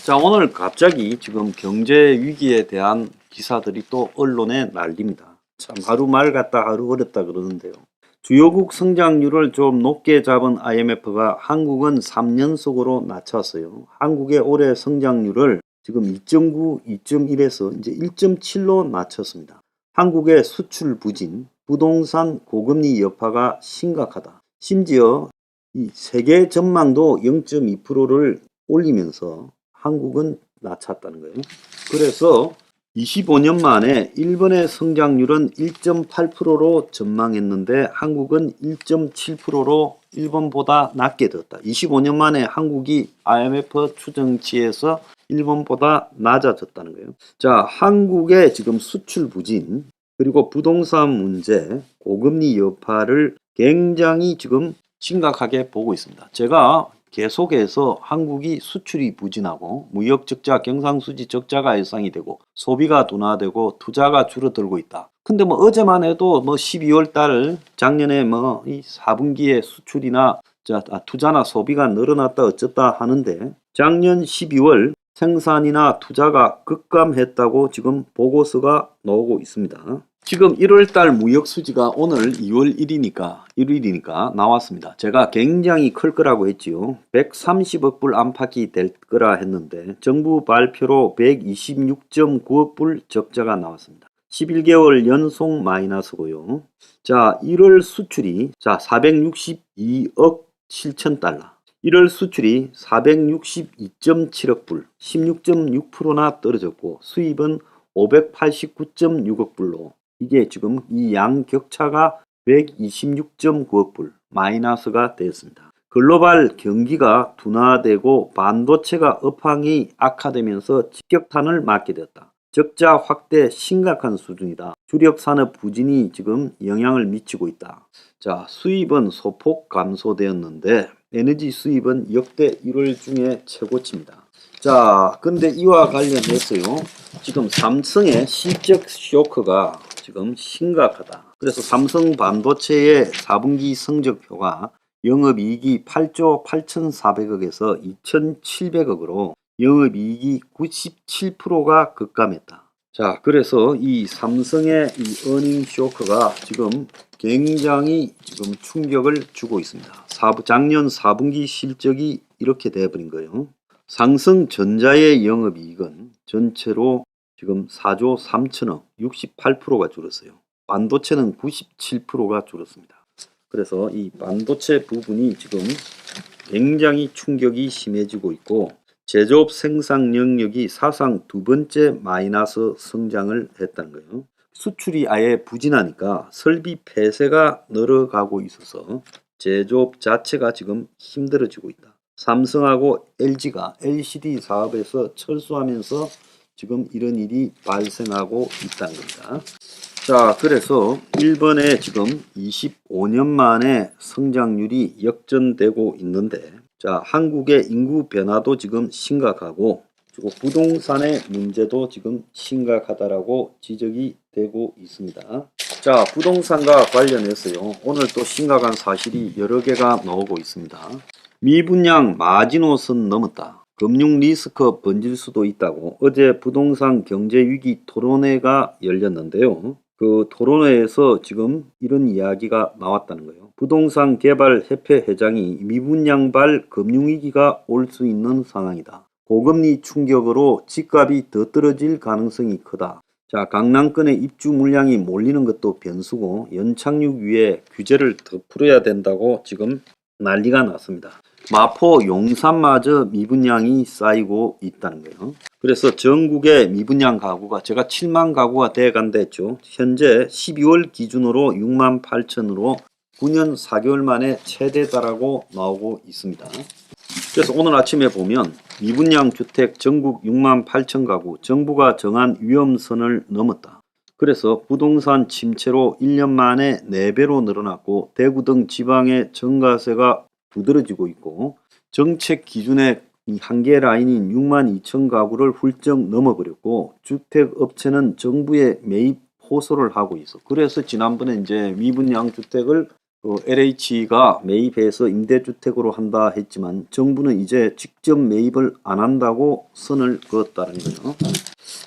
자, 오늘 갑자기 지금 경제 위기에 대한 기사들이 또 언론에 날립니다. 참 하루 맑았다 하루 어렵다 그러는데요. 주요국 성장률을 좀 높게 잡은 IMF가 한국은 3연속으로 낮췄어요. 한국의 올해 성장률을 지금 2.9, 2.1에서 이제 1.7로 낮췄습니다. 한국의 수출 부진, 부동산 고금리 여파가 심각하다. 심지어 이 세계 전망도 0.2%를 올리면서 한국은 낮췄다는 거예요. 그래서 25년 만에 일본의 성장률은 1.8%로 전망했는데 한국은 1.7%로 일본보다 낮게 되었다. 25년 만에 한국이 IMF 추정치에서 일본보다 낮아졌다는 거예요. 자, 한국의 지금 수출 부진 그리고 부동산 문제, 고금리 여파를 굉장히 지금 심각하게 보고 있습니다. 제가 계속해서 한국이 수출이 부진하고 무역 적자, 경상수지 적자가 예상이 되고 소비가 둔화되고 투자가 줄어들고 있다. 근데 뭐 어제만 해도 뭐 12월 달 작년에 뭐 이 4분기에 수출이나 투자나 소비가 늘어났다 어쨌다 하는데 작년 12월 생산이나 투자가 급감했다고 지금 보고서가 나오고 있습니다. 지금 1월달 무역수지가 오늘 2월 1일이니까 나왔습니다. 제가 굉장히 클 거라고 했지요. 130억 불 안팎이 될 거라 했는데 정부 발표로 126.9억 불 적자가 나왔습니다. 11개월 연속 마이너스고요. 자, 1월 수출이 462억 7천 달러. 1월 수출이 462.7억 불, 16.6%나 떨어졌고 수입은 589.6억 불로 이게 지금 이 양 격차가 126.9억 불 마이너스가 되었습니다. 글로벌 경기가 둔화되고 반도체가 업황이 악화되면서 직격탄을 맞게 되었다. 적자 확대 심각한 수준이다. 주력 산업 부진이 지금 영향을 미치고 있다. 자, 수입은 소폭 감소되었는데 에너지 수입은 역대 1월 중에 최고치입니다. 자, 근데 이와 관련해서요. 지금 삼성의 실적 쇼크가 지금 심각하다. 그래서 삼성 반도체의 4분기 성적표가 영업이익이 8조 8,400억에서 2,700억으로 영업이익이 97%가 급감했다. 자, 그래서 이 삼성의 이 어닝 쇼크가 지금 굉장히 지금 충격을 주고 있습니다. 작년 4분기 실적이 이렇게 돼버린 거예요. 삼성전자의 영업이익은 전체로 지금 4조 3천억, 68%가 줄었어요. 반도체는 97%가 줄었습니다. 그래서 이 반도체 부분이 지금 굉장히 충격이 심해지고 있고 제조업 생산 영역이 사상 두 번째 마이너스 성장을 했다는 거예요. 수출이 아예 부진하니까 설비 폐쇄가 늘어가고 있어서 제조업 자체가 지금 힘들어지고 있다. 삼성하고 LG가 LCD 사업에서 철수하면서 지금 이런 일이 발생하고 있다는 겁니다. 자, 그래서 일본의 지금 25년 만에 성장률이 역전되고 있는데 자, 한국의 인구 변화도 지금 심각하고 그리고 부동산의 문제도 지금 심각하다라고 지적이 되고 있습니다. 자, 부동산과 관련해서요. 오늘 또 심각한 사실이 여러 개가 나오고 있습니다. 미분양 마지노선 넘었다. 금융 리스크 번질 수도 있다고 어제 부동산 경제 위기 토론회가 열렸는데요. 그 토론회에서 지금 이런 이야기가 나왔다는 거예요. 부동산 개발 협회 회장이 미분양발 금융위기가 올 수 있는 상황이다. 고금리 충격으로 집값이 더 떨어질 가능성이 크다. 자, 강남권의 입주 물량이 몰리는 것도 변수고 연착륙 위에 규제를 더 풀어야 된다고 지금 난리가 났습니다. 마포 용산마저 미분양이 쌓이고 있다는 거예요. 그래서 전국의 미분양 가구가 제가 7만 가구가 돼간다 했죠. 현재 12월 기준으로 6만 8천으로 9년 4개월 만에 최대다라고 나오고 있습니다. 그래서 오늘 아침에 보면 미분양 주택 전국 6만 8천 가구 정부가 정한 위험선을 넘었다. 그래서 부동산 침체로 1년 만에 4배로 늘어났고 대구 등 지방의 전가세가 두드러지고 있고 정책 기준의 한계 라인인 6만 2천 가구를 훌쩍 넘어버렸고 주택업체는 정부에 매입 호소를 하고 있어. 그래서 지난번에 이제 미분양 주택을 LH가 매입해서 임대주택으로 한다 했지만 정부는 이제 직접 매입을 안 한다고 선을 그었다는 거예요.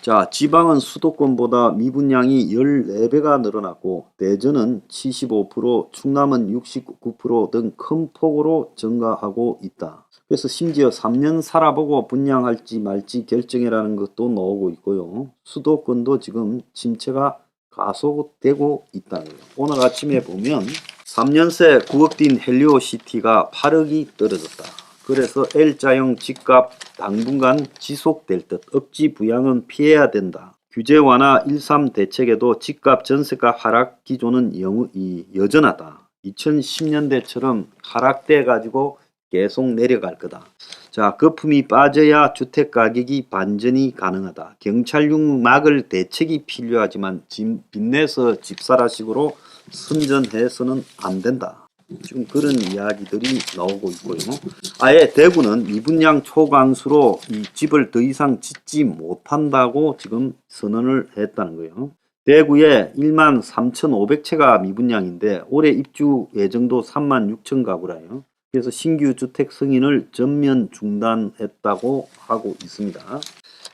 자, 지방은 수도권보다 미분양이 14배가 늘어났고 대전은 75%, 충남은 69% 등 큰 폭으로 증가하고 있다. 그래서 심지어 3년 살아보고 분양할지 말지 결정해라는 것도 나오고 있고요. 수도권도 지금 침체가 가속되고 있다는 거예요. 오늘 아침에 보면 3년새 9억 뛴 헬리오시티가 8억이 떨어졌다. 그래서 L자형 집값 당분간 지속될 듯 억지 부양은 피해야 된다. 규제 완화 1.3 대책에도 집값 전세가 하락 기조는 여전하다. 2010년대처럼 하락돼 가지고 계속 내려갈 거다. 자, 거품이 빠져야 주택 가격이 반전이 가능하다. 경찰용 막을 대책이 필요하지만 빚내서 집사라식으로 선전해서는 안 된다. 지금 그런 이야기들이 나오고 있고요. 아예 대구는 미분양 초강수로 이 집을 더 이상 짓지 못한다고 지금 선언을 했다는 거예요. 대구에 13,500채가 미분양인데 올해 입주 예정도 36,000 가구라요. 그래서 신규 주택 승인을 전면 중단했다고 하고 있습니다.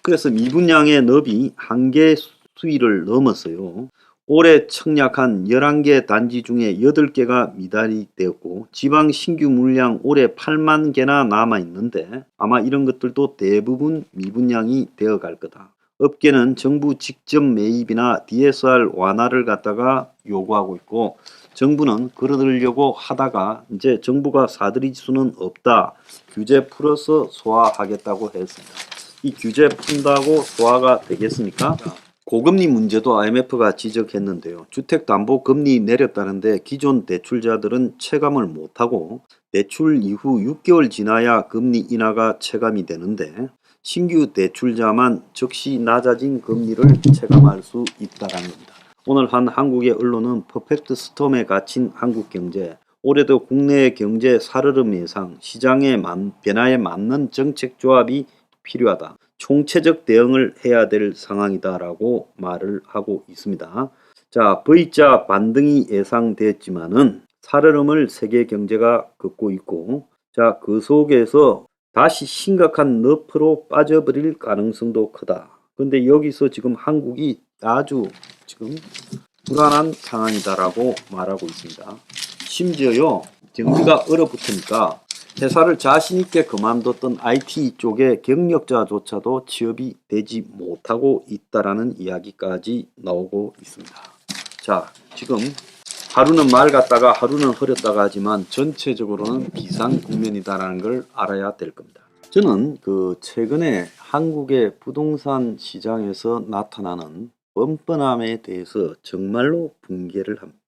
그래서 미분양의 너비 한계 수위를 넘었어요. 올해 청약한 11개 단지 중에 8개가 미달이 되었고 지방 신규 물량 올해 8만 개나 남아있는데 아마 이런 것들도 대부분 미분양이 되어갈 거다. 업계는 정부 직접 매입이나 DSR 완화를 갖다가 요구하고 있고 정부는 그러려고 하다가 이제 정부가 사들일 수는 없다. 규제 풀어서 소화하겠다고 했습니다. 이 규제 푼다고 소화가 되겠습니까? 고금리 문제도 IMF가 지적했는데요. 주택담보금리 내렸다는데 기존 대출자들은 체감을 못하고 대출 이후 6개월 지나야 금리 인하가 체감이 되는데 신규 대출자만 즉시 낮아진 금리를 체감할 수 있다는 겁니다. 오늘 한 한국의 언론은 퍼펙트 스톰에 갇힌 한국 경제, 올해도 국내 경제 살얼음 예상, 시장의 변화에 맞는 정책 조합이 필요하다. 총체적 대응을 해야 될 상황이다라고 말을 하고 있습니다. 자, V자 반등이 예상됐지만은 살얼음을 세계 경제가 걷고 있고, 자, 그 속에서 다시 심각한 너프로 빠져버릴 가능성도 크다. 근데 여기서 지금 한국이 아주 지금 불안한 상황이다라고 말하고 있습니다. 심지어요, 경기가 얼어붙으니까 회사를 자신있게 그만뒀던 IT 쪽의 경력자조차도 취업이 되지 못하고 있다라는 이야기까지 나오고 있습니다. 자, 지금 하루는 맑았다가 하루는 흐렸다가 하지만 전체적으로는 비상 국면이다라는 걸 알아야 될 겁니다. 저는 최근에 한국의 부동산 시장에서 나타나는 뻔뻔함에 대해서 정말로 붕괴를 합니다.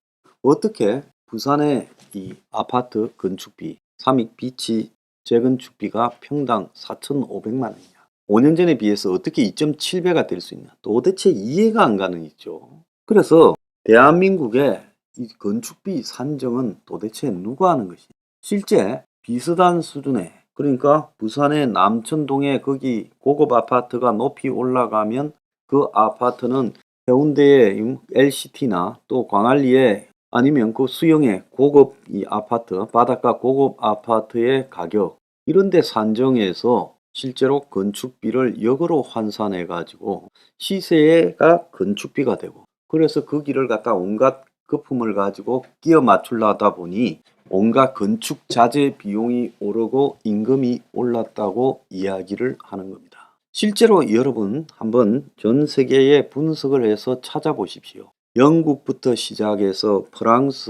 어떻게 부산의 이 아파트 건축비, 삼익비치 재건축비가 평당 4,500만 원이냐. 5년 전에 비해서 어떻게 2.7배가 될 수 있냐. 도대체 이해가 안 가는 있죠. 그래서 대한민국의 이 건축비 산정은 도대체 누가 하는 것이냐. 실제 비슷한 수준의, 그러니까 부산의 남천동에 거기 고급 아파트가 높이 올라가면 그 아파트는 해운대의 LCT나 또 광안리에 아니면 그 수영의 고급 이 아파트, 바닷가 고급 아파트의 가격 이런 데 산정해서 실제로 건축비를 역으로 환산해 가지고 시세가 건축비가 되고, 그래서 그 길을 갖다 온갖 거품을 가지고 끼워 맞추려다 보니 온갖 건축 자재 비용이 오르고 임금이 올랐다고 이야기를 하는 겁니다. 실제로 여러분 한번 전 세계에 분석을 해서 찾아보십시오. 영국부터 시작해서 프랑스,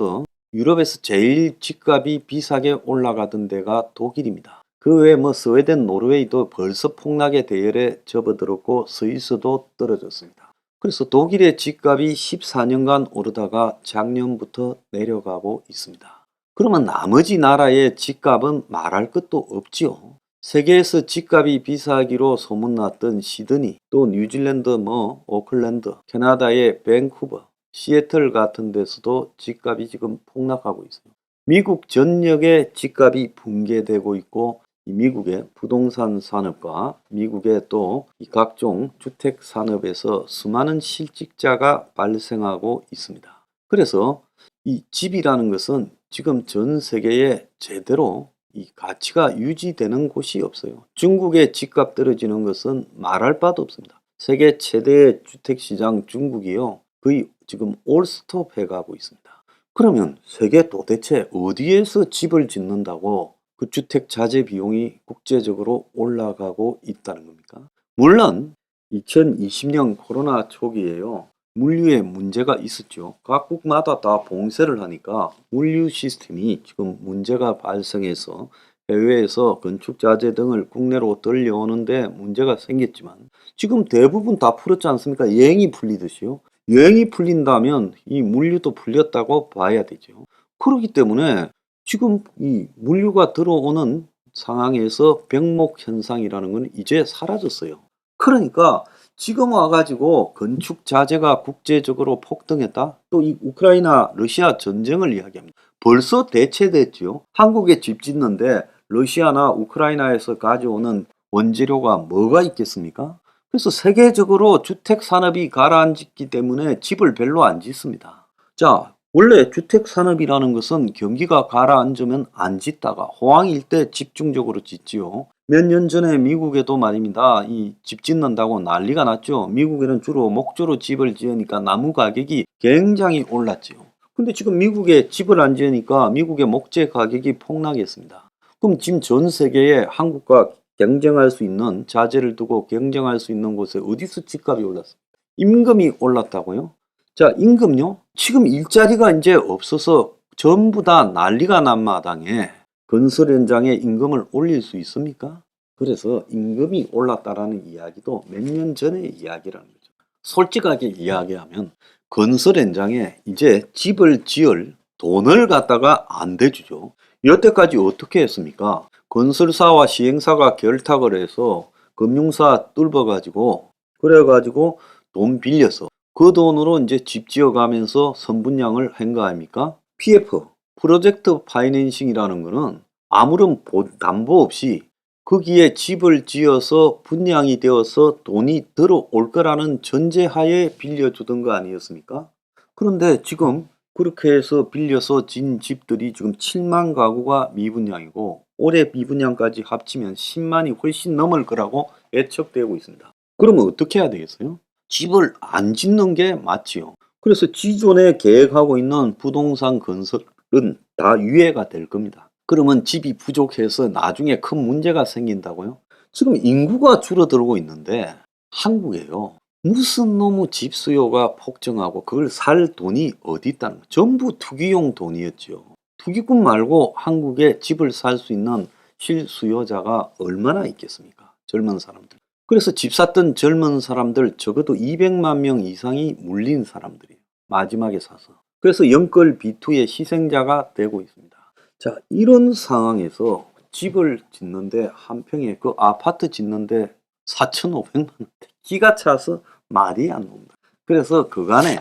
유럽에서 제일 집값이 비싸게 올라가던 데가 독일입니다. 그 외에 스웨덴, 노르웨이도 벌써 폭락의 대열에 접어들었고 스위스도 떨어졌습니다. 그래서 독일의 집값이 14년간 오르다가 작년부터 내려가고 있습니다. 그러면 나머지 나라의 집값은 말할 것도 없지요. 세계에서 집값이 비싸기로 소문났던 시드니, 또 뉴질랜드, 오클랜드, 캐나다의 밴쿠버, 시애틀 같은 데서도 집값이 지금 폭락하고 있어요. 미국 전역의 집값이 붕괴되고 있고, 이 미국의 부동산 산업과 미국의 또 이 각종 주택 산업에서 수많은 실직자가 발생하고 있습니다. 그래서 이 집이라는 것은 지금 전 세계에 제대로 이 가치가 유지되는 곳이 없어요. 중국의 집값 떨어지는 것은 말할 바도 없습니다. 세계 최대의 주택시장 중국이요. 거의 지금 올스톱 해가고 있습니다. 그러면 세계 도대체 어디에서 집을 짓는다고 그 주택 자재 비용이 국제적으로 올라가고 있다는 겁니까? 물론 2020년 코로나 초기에요. 물류에 문제가 있었죠. 각국마다 다 봉쇄를 하니까 물류 시스템이 지금 문제가 발생해서 해외에서 건축 자재 등을 국내로 들려오는데 문제가 생겼지만 지금 대부분 다 풀었지 않습니까? 여행이 풀리듯이요. 여행이 풀린다면 이 물류도 풀렸다고 봐야 되죠. 그렇기 때문에 지금 이 물류가 들어오는 상황에서 병목 현상이라는 건 이제 사라졌어요. 그러니까 지금 와가지고 건축 자재가 국제적으로 폭등했다? 또 이 우크라이나 러시아 전쟁을 이야기합니다. 벌써 대체됐죠. 한국에 집 짓는데 러시아나 우크라이나에서 가져오는 원재료가 뭐가 있겠습니까? 그래서 세계적으로 주택 산업이 가라앉기 때문에 집을 별로 안 짓습니다. 자, 원래 주택 산업이라는 것은 경기가 가라앉으면 안 짓다가 호황일 때 집중적으로 짓지요. 몇 년 전에 미국에도 말입니다. 이 집 짓는다고 난리가 났죠. 미국에는 주로 목조로 집을 지으니까 나무 가격이 굉장히 올랐지요. 근데 지금 미국에 집을 안 지으니까 미국의 목재 가격이 폭락했습니다. 그럼 지금 전 세계에 한국과 경쟁할 수 있는 자재를 두고 경쟁할 수 있는 곳에 어디서 집값이 올랐습니까? 임금이 올랐다고요? 자, 임금요? 지금 일자리가 이제 없어서 전부 다 난리가 난 마당에 건설 현장에 임금을 올릴 수 있습니까? 그래서 임금이 올랐다라는 이야기도 몇 년 전의 이야기라는 거죠. 솔직하게 이야기하면 건설 현장에 이제 집을 지을 돈을 갖다가 안 대주죠. 여태까지 어떻게 했습니까? 건설사와 시행사가 결탁을 해서 금융사 뚫어가지고 그래가지고 돈 빌려서 그 돈으로 이제 집 지어가면서 선분양을 한 거 아닙니까? PF, 프로젝트 파이낸싱이라는 거는 아무런 담보 없이 거기에 집을 지어서 분양이 되어서 돈이 들어올 거라는 전제하에 빌려주던 거 아니었습니까? 그런데 지금 그렇게 해서 빌려서 진 집들이 지금 7만 가구가 미분양이고 올해 미분양까지 합치면 10만이 훨씬 넘을 거라고 예측되고 있습니다. 그러면 어떻게 해야 되겠어요? 집을 안 짓는 게 맞지요. 그래서 기존에 계획하고 있는 부동산 건설은 다 유예가 될 겁니다. 그러면 집이 부족해서 나중에 큰 문제가 생긴다고요? 지금 인구가 줄어들고 있는데 한국에요. 무슨 너무 집 수요가 폭증하고 그걸 살 돈이 어디 있다는 거예요. 전부 투기용 돈이었죠. 투기꾼 말고 한국에 집을 살 수 있는 실수요자가 얼마나 있겠습니까? 젊은 사람들. 그래서 집 샀던 젊은 사람들 적어도 200만 명 이상이 물린 사람들이에요. 마지막에 사서. 그래서 영끌 B2의 희생자가 되고 있습니다. 자, 이런 상황에서 집을 짓는데 한 평에 그 아파트 짓는데 4,500만 원대. 기가 차서 말이 안 나옵니다. 그래서 그간에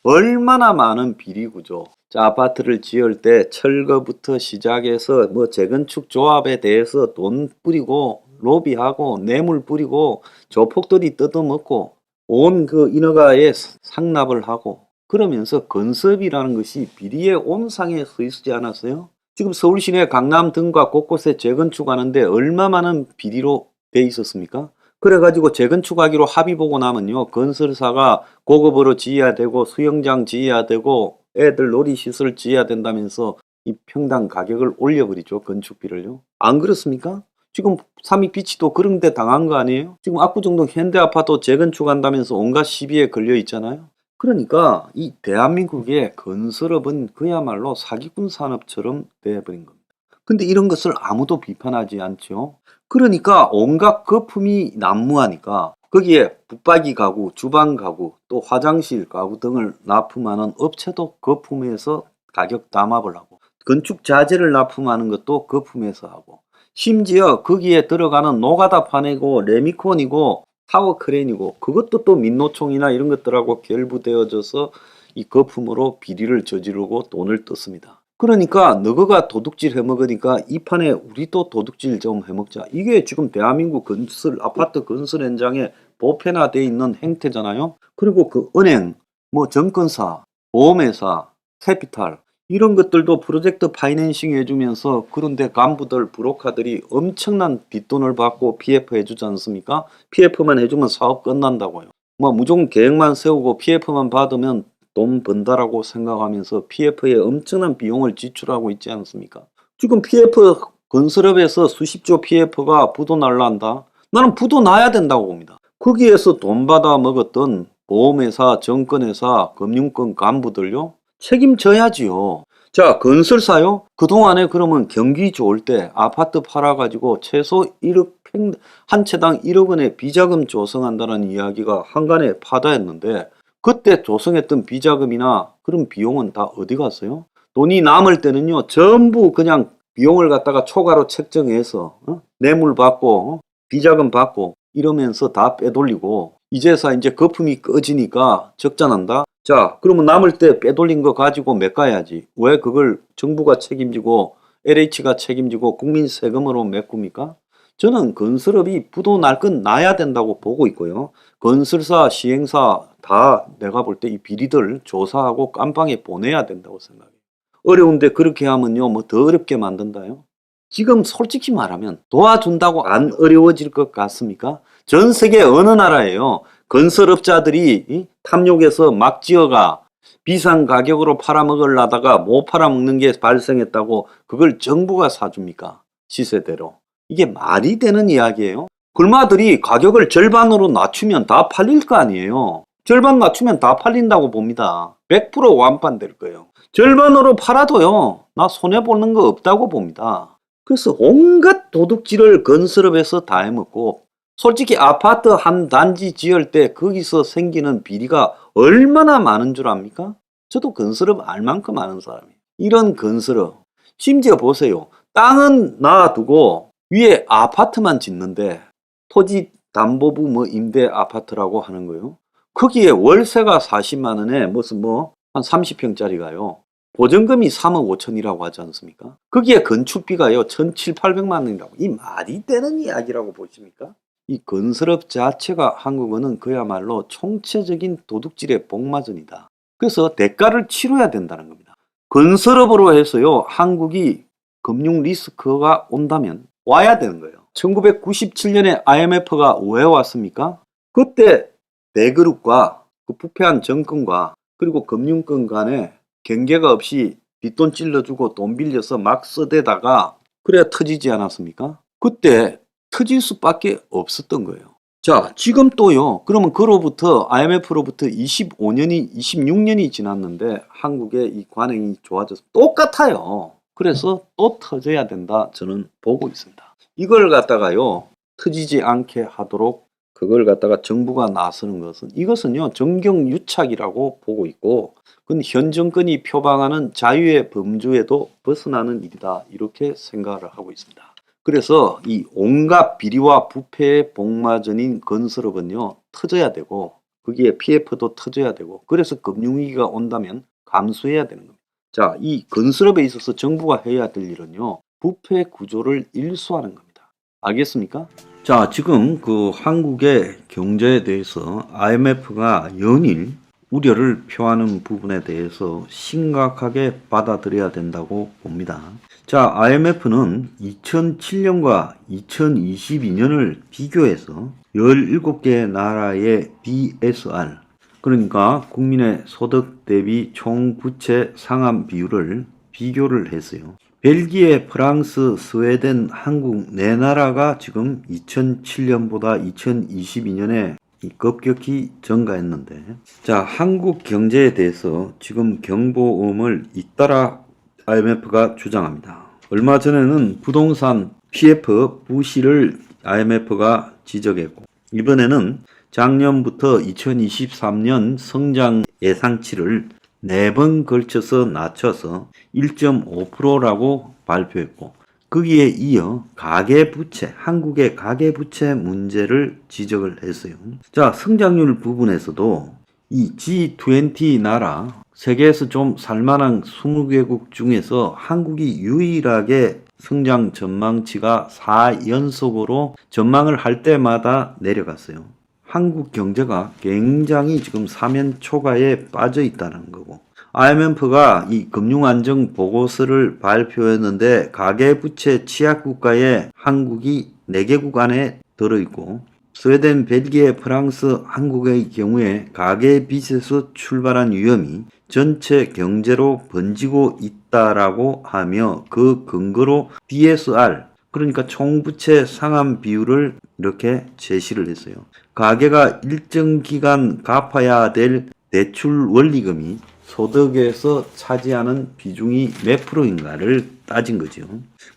얼마나 많은 비리 구조. 자, 아파트를 지을 때 철거부터 시작해서 뭐 재건축 조합에 대해서 돈 뿌리고 로비하고 뇌물 뿌리고 조폭들이 뜯어먹고 온 그 인허가에 상납을 하고 그러면서 건설이라는 것이 비리의 온상에 서 있지 않았어요? 지금 서울 시내 강남 등과 곳곳에 재건축하는데 얼마 많은 비리로 돼 있었습니까? 그래가지고 재건축하기로 합의 보고 나면요, 건설사가 고급으로 지어야 되고 수영장 지어야 되고 애들 놀이시설 지어야 된다면서 이 평당 가격을 올려버리죠. 건축비를요. 안 그렇습니까? 지금 삼익비치도 그런 데 당한 거 아니에요? 지금 압구정동 현대아파트 재건축한다면서 온갖 시비에 걸려 있잖아요. 그러니까 이 대한민국의 건설업은 그야말로 사기꾼 산업처럼 되어버린 겁니다. 근데 이런 것을 아무도 비판하지 않죠. 그러니까 온갖 거품이 난무하니까 거기에 붙박이 가구, 주방 가구, 또 화장실 가구 등을 납품하는 업체도 거품해서 가격 담합을 하고 건축 자재를 납품하는 것도 거품해서 하고 심지어 거기에 들어가는 노가다 파내고 레미콘이고 타워 크레인이고 그것도 또 민노총이나 이런 것들하고 결부되어져서 이 거품으로 비리를 저지르고 돈을 떴습니다. 그러니까 너가 도둑질 해먹으니까 이 판에 우리도 도둑질 좀 해먹자. 이게 지금 대한민국 건설 아파트 건설 현장에 보편화되어 있는 행태잖아요. 그리고 그 은행, 뭐 증권사, 보험회사, 캐피탈 이런 것들도 프로젝트 파이낸싱 해주면서 그런데 간부들, 브로커들이 엄청난 뒷돈을 받고 PF 해주지 않습니까? PF만 해주면 사업 끝난다고요. 뭐 무조건 계획만 세우고 PF만 받으면 돈 번다라고 생각하면서 PF에 엄청난 비용을 지출하고 있지 않습니까? 지금 PF 건설업에서 수십조 PF가 부도 날라한다. 나는 부도 나야 된다고 봅니다. 거기에서 돈 받아 먹었던 보험회사, 정권회사, 금융권 간부들요? 책임져야지요. 자, 건설사요? 그동안에 그러면 경기 좋을 때 아파트 팔아가지고 최소 1억 한 채당 1억 원의 비자금 조성한다는 이야기가 한간에 파다했는데 그때 조성했던 비자금이나 그런 비용은 다 어디 갔어요? 돈이 남을 때는요, 전부 그냥 비용을 갖다가 초과로 책정해서 뇌물 받고 비자금 받고 이러면서 다 빼돌리고 이제서 이제 거품이 꺼지니까 적자 난다. 자, 그러면 남을 때 빼돌린 거 가지고 메꿔야지. 왜 그걸 정부가 책임지고 LH가 책임지고 국민 세금으로 메꿉니까? 저는 건설업이 부도 날 건 나야 된다고 보고 있고요. 건설사, 시행사 다 내가 볼 때 이 비리들 조사하고 깜빵에 보내야 된다고 생각해요. 어려운데 그렇게 하면요, 뭐 더 어렵게 만든다요? 지금 솔직히 말하면 도와준다고 안 어려워질 것 같습니까? 전 세계 어느 나라에요? 건설업자들이 탐욕에서 막 지어가 비싼 가격으로 팔아먹으려다가 못 팔아먹는 게 발생했다고 그걸 정부가 사줍니까? 시세대로. 이게 말이 되는 이야기예요? 굴마들이 가격을 절반으로 낮추면 다 팔릴 거 아니에요? 절반 낮추면 다 팔린다고 봅니다. 100% 완판될 거예요. 절반으로 팔아도요, 나 손해보는 거 없다고 봅니다. 그래서 온갖 도둑질을 건설업에서 다 해먹고 솔직히 아파트 한 단지 지을 때 거기서 생기는 비리가 얼마나 많은 줄 압니까? 저도 건설업 알 만큼 아는 사람이에요. 이런 건설업 심지어 보세요. 땅은 놔두고 위에 아파트만 짓는데 토지 담보부 뭐 임대 아파트라고 하는 거예요. 거기에 월세가 40만 원에 무슨 뭐 한 30평짜리가요. 보증금이 3억 5천이라고 하지 않습니까? 거기에 건축비가요 1,700~800만 원이라고. 이 말이 되는 이야기라고 보십니까? 이 건설업 자체가 한국은 그야말로 총체적인 도둑질의 복마전이다. 그래서 대가를 치러야 된다는 겁니다. 건설업으로 해서요 한국이 금융 리스크가 온다면 와야 되는 거예요. 1997년에 IMF가 왜 왔습니까? 그때 대그룹과 그 부패한 정권과 그리고 금융권 간에 경계가 없이 뒷돈 찔러주고 돈 빌려서 막 써대다가 그래야 터지지 않았습니까? 그때 터질 수밖에 없었던 거예요. 자, 지금 또요. 그러면 그로부터 IMF로부터 25년이 26년이 지났는데 한국의 이 관행이 좋아져서 똑같아요. 그래서 또 터져야 된다 저는 보고 있습니다. 이걸 갖다가요 터지지 않게 하도록 그걸 갖다가 정부가 나서는 것은 이것은요 정경유착이라고 보고 있고 그건 현 정권이 표방하는 자유의 범주에도 벗어나는 일이다 이렇게 생각을 하고 있습니다. 그래서 이 온갖 비리와 부패의 복마전인 건설업은요 터져야 되고 거기에 PF도 터져야 되고 그래서 금융위기가 온다면 감수해야 되는 겁니다. 자, 이 건설업에 있어서 정부가 해야 될 일은요 부패 구조를 일수하는 겁니다. 알겠습니까? 자, 지금 그 한국의 경제에 대해서 IMF가 연일 우려를 표하는 부분에 대해서 심각하게 받아들여야 된다고 봅니다. 자, IMF는 2007년과 2022년을 비교해서 17개 나라의 DSR, 그러니까 국민의 소득 대비 총부채 상환 비율을 비교를 했어요. 벨기에, 프랑스, 스웨덴, 한국 네 나라가 지금 2007년보다 2022년에 급격히 증가했는데 자, 한국 경제에 대해서 지금 경보음을 잇따라 IMF가 주장합니다. 얼마 전에는 부동산 PF 부실을 IMF가 지적했고 이번에는 작년부터 2023년 성장 예상치를 4번 걸쳐서 낮춰서 1.5%라고 발표했고 거기에 이어 가계부채, 한국의 가계부채 문제를 지적을 했어요. 자, 성장률 부분에서도 이 G20 나라, 세계에서 좀 살만한 20개국 중에서 한국이 유일하게 성장 전망치가 4연속으로 전망을 할 때마다 내려갔어요. 한국 경제가 굉장히 지금 사면초가에 빠져 있다는 거고 IMF가 이 금융안정 보고서를 발표했는데 가계부채 취약국가에 한국이 4개국 안에 들어있고 스웨덴, 벨기에, 프랑스, 한국의 경우에 가계빚에서 출발한 위험이 전체 경제로 번지고 있다라고 하며 그 근거로 DSR, 그러니까 총부채 상환 비율을 이렇게 제시를 했어요. 가계가 일정 기간 갚아야 될 대출 원리금이 소득에서 차지하는 비중이 몇 프로인가를 따진 거죠.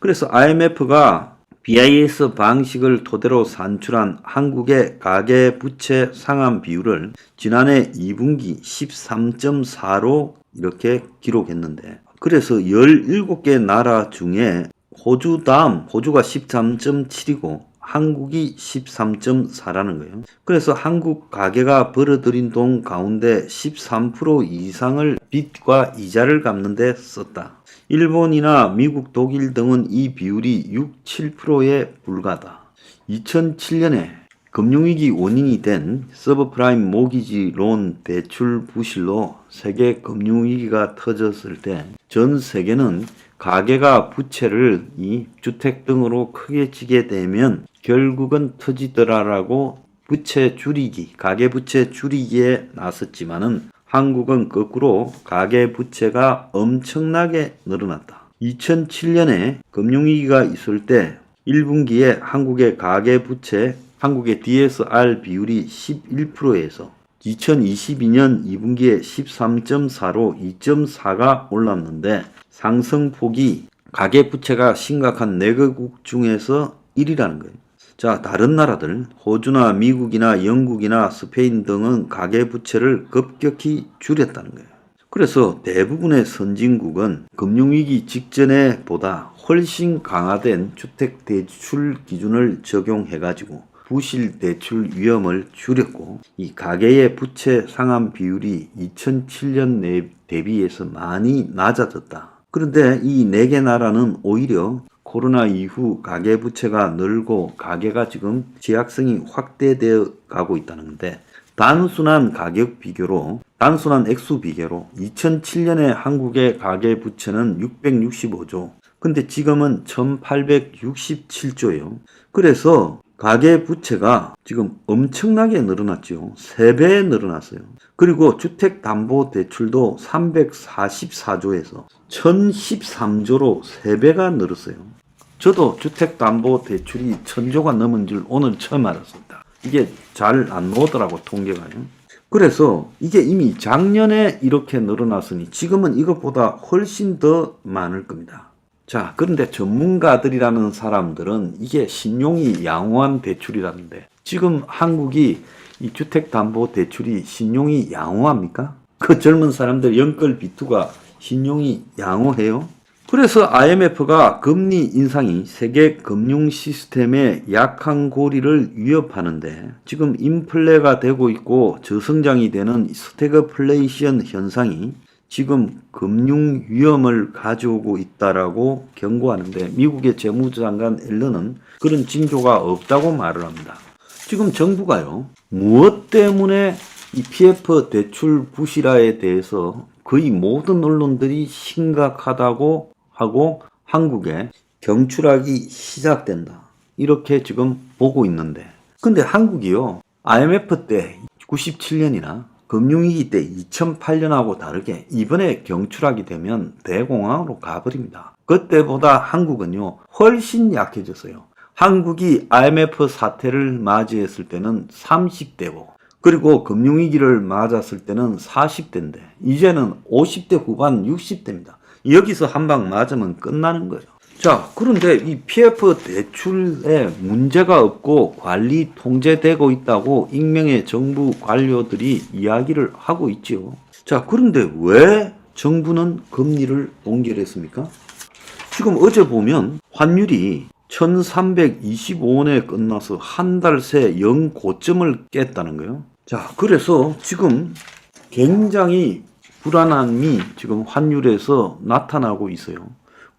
그래서 IMF가 BIS 방식을 토대로 산출한 한국의 가계부채 상환 비율을 지난해 2분기 13.4로 이렇게 기록했는데, 그래서 17개 나라 중에 호주 다음, 호주가 13.7이고 한국이 13.4라는 거예요. 그래서 한국 가계가 벌어들인 돈 가운데 13% 이상을 빚과 이자를 갚는 데 썼다. 일본이나 미국, 독일 등은 이 비율이 6, 7%에 불과하다. 2007년에 금융위기 원인이 된 서브프라임 모기지 론 대출 부실로 세계 금융위기가 터졌을 때 전 세계는 가계가 부채를 이 주택 등으로 크게 지게 되면 결국은 터지더라라고 부채 줄이기, 가계 부채 줄이기에 나섰지만은 한국은 거꾸로 가계 부채가 엄청나게 늘어났다. 2007년에 금융위기가 있을 때 1분기에 한국의 가계 부채, 한국의 DSR 비율이 11%에서 2022년 2분기에 13.4로 2.4가 올랐는데 상승폭이 가계부채가 심각한 4개국 중에서 1위라는 거예요. 자, 다른 나라들, 호주나 미국이나 영국이나 스페인 등은 가계부채를 급격히 줄였다는 거예요. 그래서 대부분의 선진국은 금융위기 직전에 보다 훨씬 강화된 주택대출 기준을 적용해가지고 부실 대출 위험을 줄였고, 이 가계의 부채 상환 비율이 2007년 대비해서 많이 낮아졌다. 그런데 이 4개 나라는 오히려 코로나 이후 가계부채가 늘고 가계가 지금 취약성이 확대되어 가고 있다는 건데, 단순한 액수 비교로 2007년에 한국의 가계부채는 665조, 근데 지금은 1867조예요. 그래서 가계부채가 지금 엄청나게 늘어났죠. 3배 늘어났어요. 그리고 주택담보대출도 344조에서 1013조로 3배가 늘었어요. 저도 주택담보대출이 1000조가 넘은 줄 오늘 처음 알았습니다. 이게 잘 안 나오더라고, 통계가요. 그래서 이게 이미 작년에 이렇게 늘어났으니 지금은 이것보다 훨씬 더 많을 겁니다. 자, 그런데 전문가들이라는 사람들은 이게 신용이 양호한 대출이라는데, 지금 한국이 이 주택담보대출이 신용이 양호합니까? 그 젊은 사람들 연끌 비투가 신용이 양호해요? 그래서 IMF가 금리 인상이 세계 금융 시스템의 약한 고리를 위협하는데, 지금 인플레가 되고 있고 저성장이 되는 스태그플레이션 현상이 지금 금융 위험을 가져오고 있다라고 경고하는데, 미국의 재무장관 앨런은 그런 징조가 없다고 말을 합니다. 지금 정부가요, 무엇 때문에 이 PF 대출 부실화에 대해서 거의 모든 언론들이 심각하다고 하고 한국에 경출하기 시작된다, 이렇게 지금 보고 있는데, 근데 한국이요, IMF 때 97년이나 금융위기 때 2008년하고 다르게 이번에 경출하게 되면 대공황으로 가버립니다. 그때보다 한국은요 훨씬 약해졌어요. 한국이 IMF 사태를 맞이했을 때는 30대고, 그리고 금융위기를 맞았을 때는 40대인데 이제는 50대 후반 60대입니다. 여기서 한 방 맞으면 끝나는 거예요. 자, 그런데 이 PF 대출에 문제가 없고 관리 통제되고 있다고 익명의 정부 관료들이 이야기를 하고 있죠. 자, 그런데 왜 정부는 금리를 동결했습니까? 지금 어제 보면 환율이 1325원에 끝나서 한 달 새 영고점을 깼다는 거예요. 자, 그래서 지금 굉장히 불안함이 지금 환율에서 나타나고 있어요.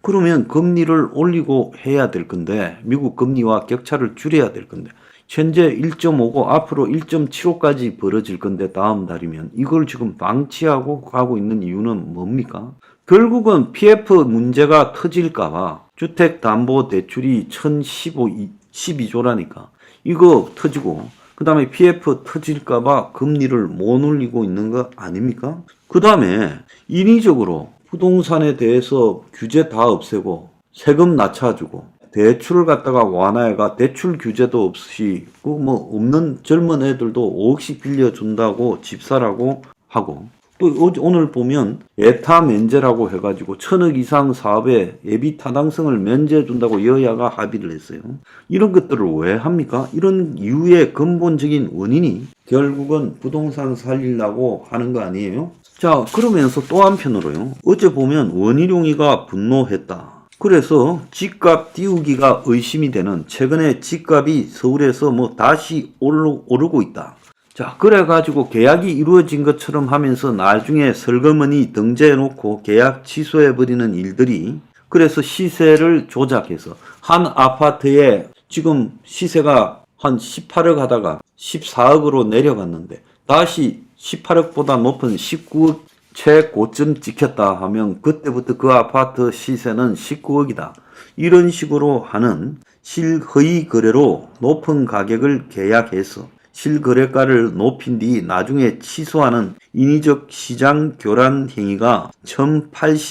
그러면 금리를 올리고 해야 될 건데, 미국 금리와 격차를 줄여야 될 건데, 현재 1.5고 앞으로 1.75까지 벌어질 건데 다음 달이면 이걸 지금 방치하고 가고 있는 이유는 뭡니까? 결국은 PF 문제가 터질까봐 주택담보대출이 12조라니까 이거 터지고 그 다음에 PF 터질까봐 금리를 못 올리고 있는 거 아닙니까? 그 다음에 인위적으로 부동산에 대해서 규제 다 없애고 세금 낮춰주고 대출을 갖다가 완화해가 대출 규제도 없이 그 뭐 없는 젊은 애들도 5억씩 빌려준다고 집 사라고 하고 또 오늘 보면 예타 면제라고 해가지고 1,000억 이상 사업에 예비 타당성을 면제해 준다고 여야가 합의를 했어요. 이런 것들을 왜 합니까? 이런 이유의 근본적인 원인이 결국은 부동산 살리려고 하는 거 아니에요? 자, 그러면서 또 한편으로요. 어제 보면 원희룡이가 분노했다. 그래서 집값 띄우기가 의심이 되는 최근에 집값이 서울에서 뭐 다시 오르고 있다. 자, 그래가지고 계약이 이루어진 것처럼 하면서 나중에 설거머니 등재해놓고 계약 취소해버리는 일들이 그래서 시세를 조작해서 한 아파트에 지금 시세가 한 18억 하다가 14억으로 내려갔는데 다시 18억보다 높은 19억 최고점 찍혔다 하면 그때부터 그 아파트 시세는 19억이다. 이런 식으로 하는 실허위 거래로 높은 가격을 계약해서 실거래가를 높인 뒤 나중에 취소하는 인위적 시장 교란 행위가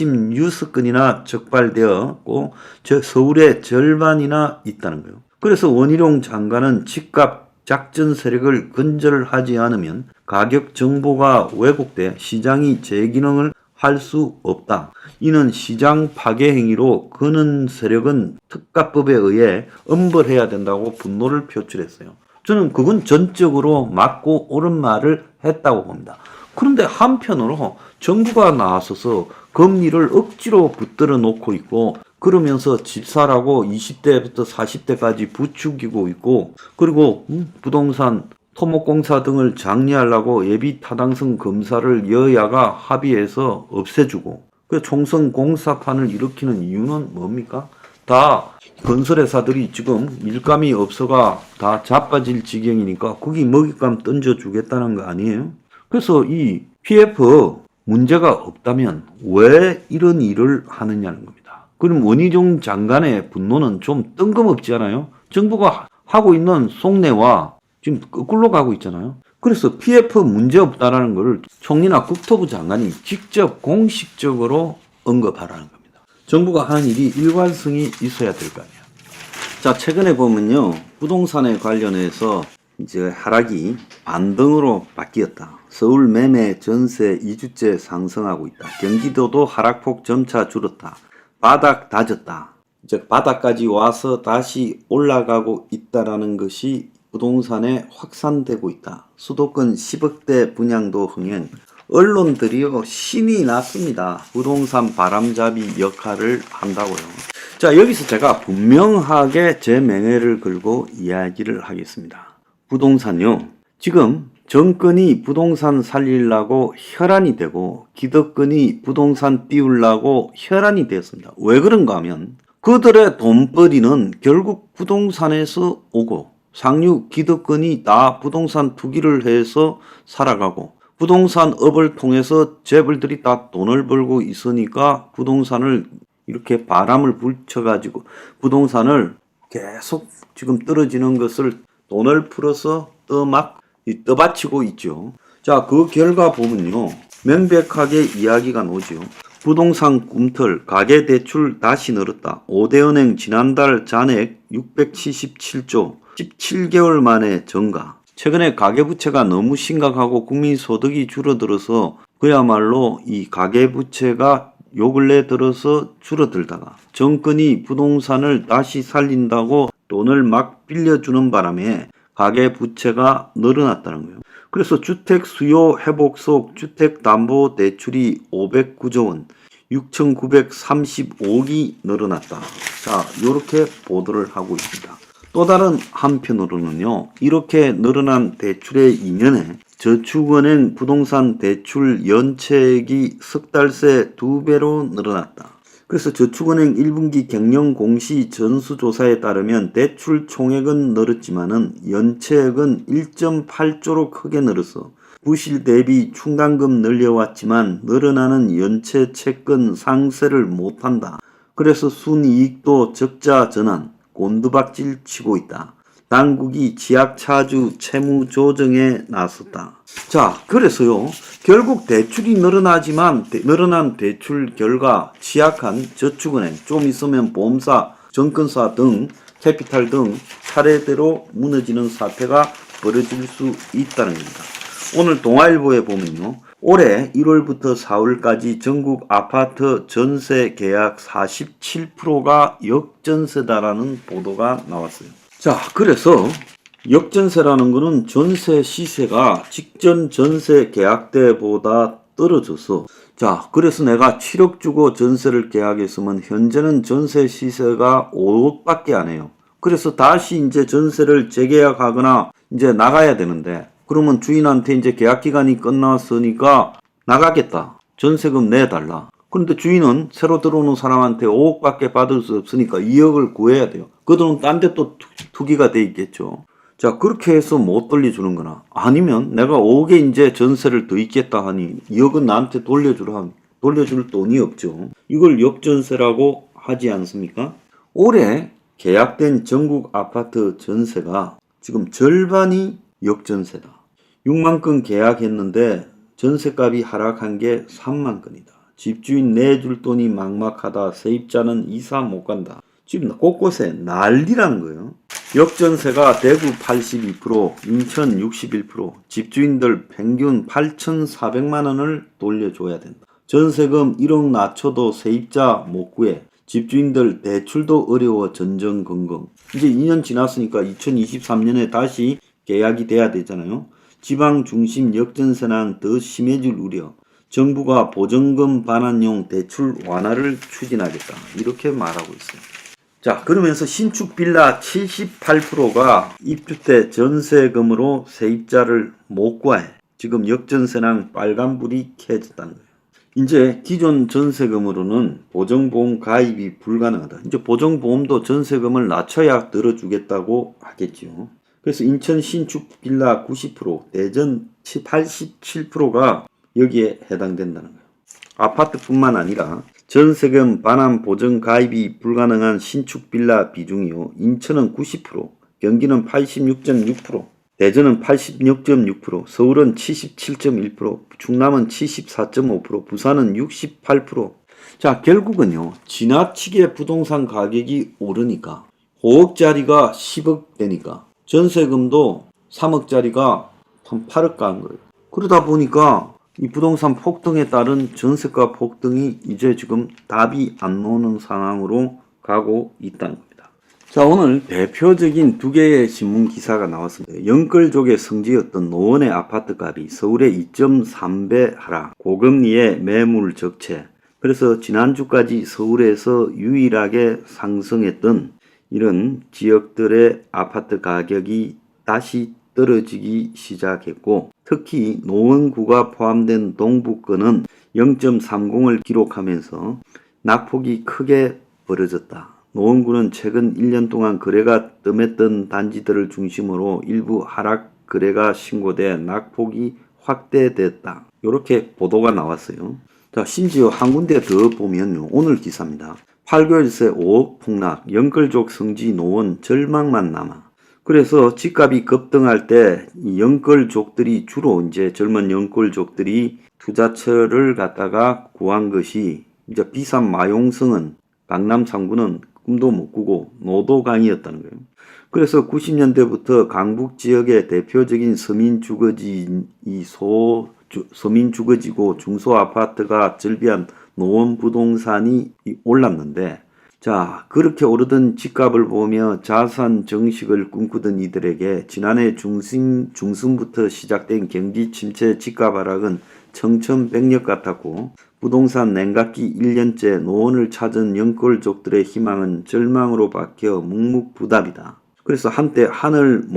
1080뉴스건이나 적발되었고 서울의 절반이나 있다는 거예요. 그래서 원희룡 장관은 집값 작전 세력을 근절하지 않으면 가격 정보가 왜곡돼 시장이 제 기능을 할 수 없다. 이는 시장 파괴 행위로 그는 세력은 특가법에 의해 엄벌해야 된다고 분노를 표출했어요. 저는 그건 전적으로 맞고 옳은 말을 했다고 봅니다. 그런데 한편으로 정부가 나서서 금리를 억지로 붙들어 놓고 있고 그러면서 집사라고 20대부터 40대까지 부추기고 있고 그리고 부동산 토목공사 등을 장려하려고 예비 타당성 검사를 여야가 합의해서 없애주고 그 총선 공사판을 일으키는 이유는 뭡니까? 다 건설회사들이 지금 밀감이 없어가 다 자빠질 지경이니까 거기 먹잇감 던져주겠다는 거 아니에요? 그래서 이 PF 문제가 없다면 왜 이런 일을 하느냐는 겁니다. 그럼 원희룡 장관의 분노는 좀 뜬금없지 않아요? 정부가 하고 있는 속내와 지금 거꾸로 가고 있잖아요. 그래서 PF 문제 없다라는 것을 총리나 국토부 장관이 직접 공식적으로 언급하라는 겁니다. 정부가 하는 일이 일관성이 있어야 될 거 아니에요. 자, 최근에 보면요. 부동산에 관련해서 이제 하락이 반등으로 바뀌었다. 서울 매매 전세 2주째 상승하고 있다. 경기도도 하락폭 점차 줄었다. 바닥 다졌다. 즉 바닥까지 와서 다시 올라가고 있다라는 것이 부동산에 확산되고 있다. 수도권 10억대 분양도 흥행. 언론들이요 신이 났습니다. 부동산 바람잡이 역할을 한다고요. 자, 여기서 제가 분명하게 제 명예를 걸고 이야기를 하겠습니다. 부동산요. 지금 정권이 부동산 살리려고 혈안이 되고 기득권이 부동산 띄우려고 혈안이 되었습니다. 왜 그런가 하면 그들의 돈벌이는 결국 부동산에서 오고 상류 기득권이 다 부동산 투기를 해서 살아가고 부동산 업을 통해서 재벌들이 다 돈을 벌고 있으니까 부동산을 이렇게 바람을 불쳐가지고 부동산을 계속 지금 떨어지는 것을 돈을 풀어서 떠받치고 있죠. 자, 그 결과 보면요. 명백하게 이야기가 나오죠. 부동산 꿈틀, 가계대출 다시 늘었다. 5대은행 지난달 잔액 677조, 17개월 만에 증가. 최근에 가계부채가 너무 심각하고 국민소득이 줄어들어서 그야말로 이 가계부채가 요 근래 들어서 줄어들다가 정권이 부동산을 다시 살린다고 돈을 막 빌려주는 바람에 가계부채가 늘어났다는 거예요. 그래서 주택 수요 회복 속 주택담보대출이 509조 원, 6,935억이 늘어났다. 자, 이렇게 보도를 하고 있습니다. 또 다른 한편으로는요. 이렇게 늘어난 대출의 이면에 저축은행 부동산 대출 연체액이 석 달 새 2배로 늘어났다. 그래서 저축은행 1분기 경영 공시 전수조사에 따르면 대출 총액은 늘었지만은 연체액은 1.8조로 크게 늘었어. 부실 대비 충당금 늘려왔지만 늘어나는 연체 채권 상쇄를 못한다. 그래서 순이익도 적자 전환, 곤두박질 치고 있다. 당국이 지약차주 채무 조정에 나섰다. 자, 그래서요. 결국 대출이 늘어나지만 늘어난 대출 결과 취약한 저축은행, 좀 있으면 보험사, 증권사 등 캐피탈 등 차례대로 무너지는 사태가 벌어질 수 있다는 겁니다. 오늘 동아일보에 보면요. 올해 1월부터 4월까지 전국 아파트 전세 계약 47%가 역전세다라는 보도가 나왔어요. 자, 그래서 역전세라는 거는 전세 시세가 직전 전세 계약 때보다 떨어져서, 자, 그래서 내가 7억 주고 전세를 계약했으면 현재는 전세 시세가 5억밖에 안 해요. 그래서 다시 이제 전세를 재계약하거나 이제 나가야 되는데, 그러면 주인한테 이제 계약 기간이 끝났으니까 나가겠다. 전세금 내달라. 그런데 주인은 새로 들어오는 사람한테 5억밖에 받을 수 없으니까 2억을 구해야 돼요. 그 돈은 딴 데 또 투기가 돼 있겠죠. 자, 그렇게 해서 못 돌려주는 거나, 아니면 내가 5억에 이제 전세를 더 있겠다 하니 2억은 나한테 돌려줄 돈이 없죠. 이걸 역전세라고 하지 않습니까? 올해 계약된 전국 아파트 전세가 지금 절반이 역전세다. 6만 건 계약했는데 전세값이 하락한 게 3만 건이다. 집주인 내줄 돈이 막막하다. 세입자는 이사 못 간다. 지금 곳곳에 난리라는 거예요. 역전세가 대구 82%, 인천 61%, 집주인들 평균 8,400만 원을 돌려줘야 된다. 전세금 1억 낮춰도 세입자 못 구해. 집주인들 대출도 어려워 전전긍긍. 이제 2년 지났으니까 2023년에 다시 계약이 돼야 되잖아요. 지방 중심 역전세난 더 심해질 우려. 정부가 보증금 반환용 대출 완화를 추진하겠다. 이렇게 말하고 있어요. 자, 그러면서 신축 빌라 78%가 입주 때 전세금으로 세입자를 못 구해. 지금 역전세난 빨간불이 켜졌다는 거예요. 이제 기존 전세금으로는 보증보험 가입이 불가능하다. 이제 보증보험도 전세금을 낮춰야 들어주겠다고 하겠죠. 그래서 인천 신축 빌라 90%, 대전 87%가 여기에 해당된다는 거예요. 아파트뿐만 아니라 전세금 반환 보증 가입이 불가능한 신축 빌라 비중이요. 인천은 90%, 경기는 86.6%, 대전은 86.6%, 서울은 77.1%, 충남은 74.5%, 부산은 68%. 자, 결국은요. 지나치게 부동산 가격이 오르니까 5억짜리가 10억 되니까 전세금도 3억짜리가 한 8억 간 거예요. 그러다 보니까 이 부동산 폭등에 따른 전세가 폭등이 이제 지금 답이 안 나오는 상황으로 가고 있다는 겁니다. 자, 오늘 대표적인 두 개의 신문 기사가 나왔습니다. 영끌족의 성지였던 노원의 아파트 값이 서울의 2.3배 하락, 고금리의 매물 적체. 그래서 지난주까지 서울에서 유일하게 상승했던 이런 지역들의 아파트 가격이 다시 떨어지기 시작했고, 특히 노원구가 포함된 동북권은 0.30을 기록하면서 낙폭이 크게 벌어졌다. 노원구는 최근 1년 동안 거래가 뜸했던 단지들을 중심으로 일부 하락 거래가 신고돼 낙폭이 확대됐다. 이렇게 보도가 나왔어요. 자, 심지어 한 군데 더 보면요. 오늘 기사입니다. 8개월 새 5억 폭락, 영끌족 성지 노원 절망만 남아. 그래서 집값이 급등할 때 이 영끌족들이 주로 이제 젊은 영끌족들이 투자처를 갖다가 구한 것이 이제 비싼 마용성은 강남 3구는 꿈도 못 꾸고 노도강이었다는 거예요. 그래서 90년대부터 강북 지역의 대표적인 서민주거지고 중소아파트가 즐비한 노원 부동산이 올랐는데, 자, 그렇게 오르던 집값을 보며 자산 정식을 꿈꾸던 이들에게 지난해 중순부터 시작된 경기 침체 집값 하락은 청천벽력 같았고, 부동산 냉각기 1년째 노원을 찾은 영끌족들의 희망은 절망으로 바뀌어 묵묵부답이다. 그래서 한때 하늘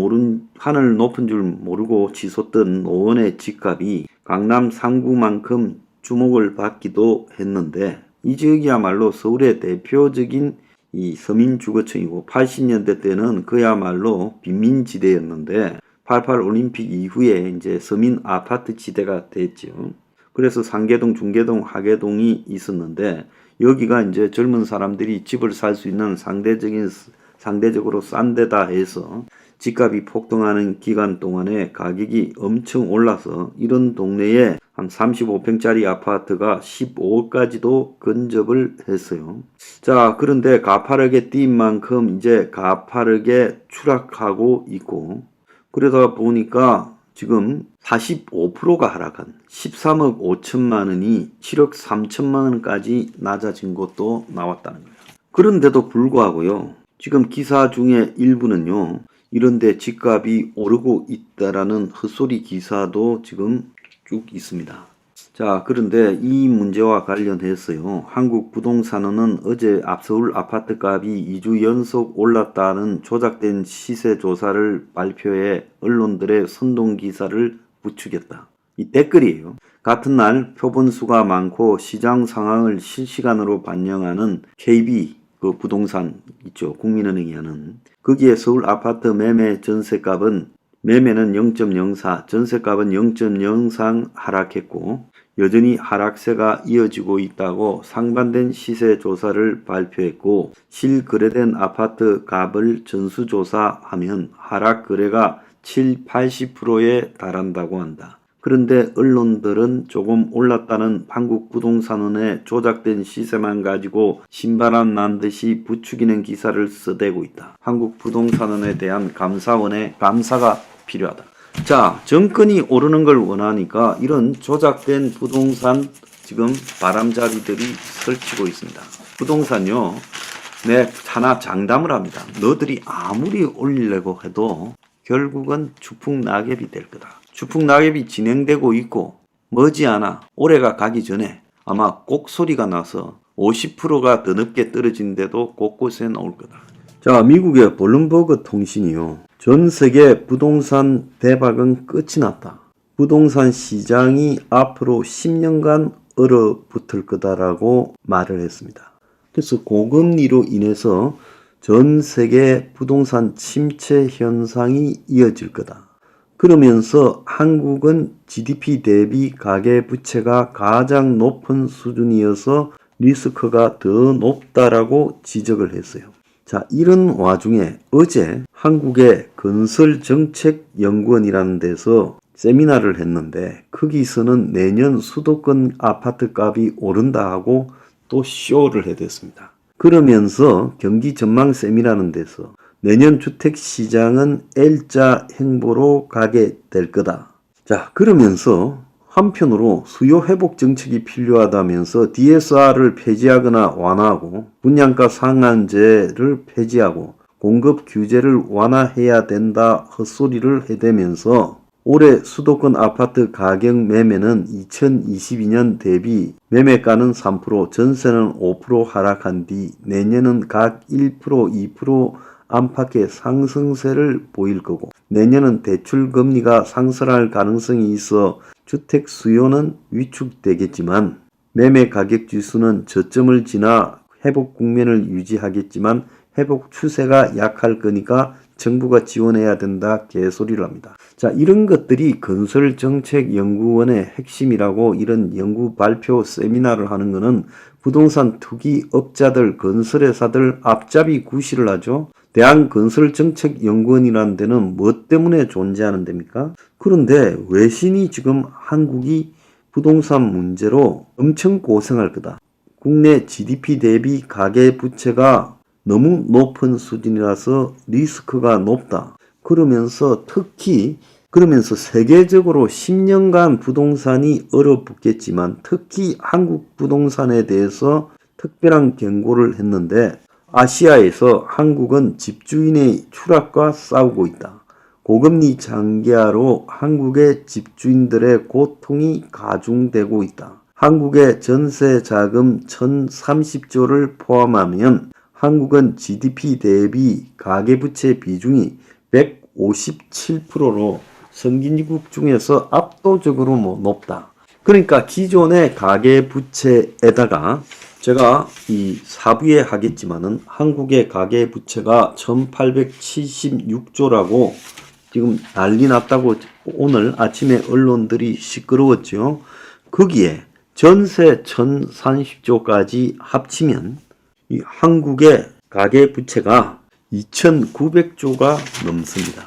높은 줄 모르고 치솟던 노원의 집값이 강남 3구만큼 주목을 받기도 했는데, 이 지역이야말로 서울의 대표적인 이 서민주거층이고 80년대 때는 그야말로 빈민지대였는데 88 올림픽 이후에 이제 서민 아파트 지대가 됐죠. 그래서 상계동, 중계동, 하계동이 있었는데 여기가 이제 젊은 사람들이 집을 살 수 있는 상대적으로 싼 데다 해서 집값이 폭등하는 기간 동안에 가격이 엄청 올라서 이런 동네에 한 35평짜리 아파트가 15억까지도 근접을 했어요. 자, 그런데 가파르게 뛴 만큼 이제 가파르게 추락하고 있고 그러다 보니까 지금 45%가 하락한 13억 5천만 원이 7억 3천만 원까지 낮아진 것도 나왔다는 거예요. 그런데도 불구하고요. 지금 기사 중에 일부는요. 이런데 집값이 오르고 있다라는 헛소리 기사도 지금 쭉 있습니다. 자, 그런데 이 문제와 관련해서요. 한국부동산원은 어제 앞서울 아파트 값이 2주 연속 올랐다는 조작된 시세 조사를 발표해 언론들의 선동 기사를 부추겼다. 이 댓글이에요. 같은 날 표본수가 많고 시장 상황을 실시간으로 반영하는 KB 그 부동산 있죠. 국민은행이 하는. 거기에 서울 아파트 매매 전세값은 매매는 0.04, 전세값은 0.03 하락했고 여전히 하락세가 이어지고 있다고 상반된 시세 조사를 발표했고 실거래된 아파트 값을 전수조사하면 하락 거래가 70~80%에 달한다고 한다. 그런데 언론들은 조금 올랐다는 한국부동산원의 조작된 시세만 가지고 신바람 난 듯이 부추기는 기사를 써대고 있다. 한국부동산원에 대한 감사가 필요하다. 자, 정권이 오르는 걸 원하니까 이런 조작된 부동산 지금 바람잡이들이 설치고 있습니다. 부동산요. 하나 장담을 합니다. 너들이 아무리 올리려고 해도 결국은 주풍낙엽이 될 거다. 주풍낙엽이 진행되고 있고 머지않아 올해가 가기 전에 아마 꼭소리가 나서 50%가 더 높게 떨어진데도 곳곳에 나올 거다. 자, 미국의 블룸버그 통신이요. 전 세계 부동산 대박은 끝이 났다. 부동산 시장이 앞으로 10년간 얼어붙을 거다라고 말을 했습니다. 그래서 고금리로 인해서 전 세계 부동산 침체 현상이 이어질 거다. 그러면서 한국은 GDP 대비 가계부채가 가장 높은 수준이어서 리스크가 더 높다라고 지적을 했어요. 자, 이런 와중에 어제 한국의 건설정책연구원이라는 데서 세미나를 했는데 거기서는 내년 수도권 아파트 값이 오른다 하고 또 쇼를 해댔습니다. 그러면서 경기전망쌤이라는 데서 내년 주택시장은 L자 행보로 가게 될 거다. 자, 그러면서 한편으로 수요 회복 정책이 필요하다면서 DSR을 폐지하거나 완화하고 분양가 상한제를 폐지하고 공급 규제를 완화해야 된다 헛소리를 해대면서 올해 수도권 아파트 가격 매매는 2022년 대비 매매가는 3%, 전세는 5% 하락한 뒤 내년은 각 1%, 2% 안팎의 상승세를 보일 거고 내년은 대출금리가 상승할 가능성이 있어 주택 수요는 위축되겠지만 매매 가격 지수는 저점을 지나 회복 국면을 유지하겠지만 회복 추세가 약할 거니까 정부가 지원해야 된다 개소리를 합니다. 자, 이런 것들이 건설정책연구원의 핵심이라고 이런 연구 발표 세미나를 하는 것은 부동산 투기 업자들, 건설회사들 앞잡이 구실을 하죠. 대한건설정책연구원이라는 데는 뭐 때문에 존재하는 데입니까? 그런데 외신이 지금 한국이 부동산 문제로 엄청 고생할 거다. 국내 GDP 대비 가계부채가 너무 높은 수준이라서 리스크가 높다. 그러면서 세계적으로 10년간 부동산이 얼어붙겠지만 특히 한국 부동산에 대해서 특별한 경고를 했는데 아시아에서 한국은 집주인의 추락과 싸우고 있다. 고금리 장기화로 한국의 집주인들의 고통이 가중되고 있다. 한국의 전세 자금 1030조를 포함하면 한국은 GDP 대비 가계부채 비중이 157%로 선진국 중에서 압도적으로 높다. 그러니까 기존의 가계부채에다가 제가 이 사부에 하겠지만은 한국의 가계부채가 1876조라고 지금 난리 났다고 오늘 아침에 언론들이 시끄러웠죠. 거기에 전세 1030조까지 합치면 이 한국의 가계부채가 2900조가 넘습니다.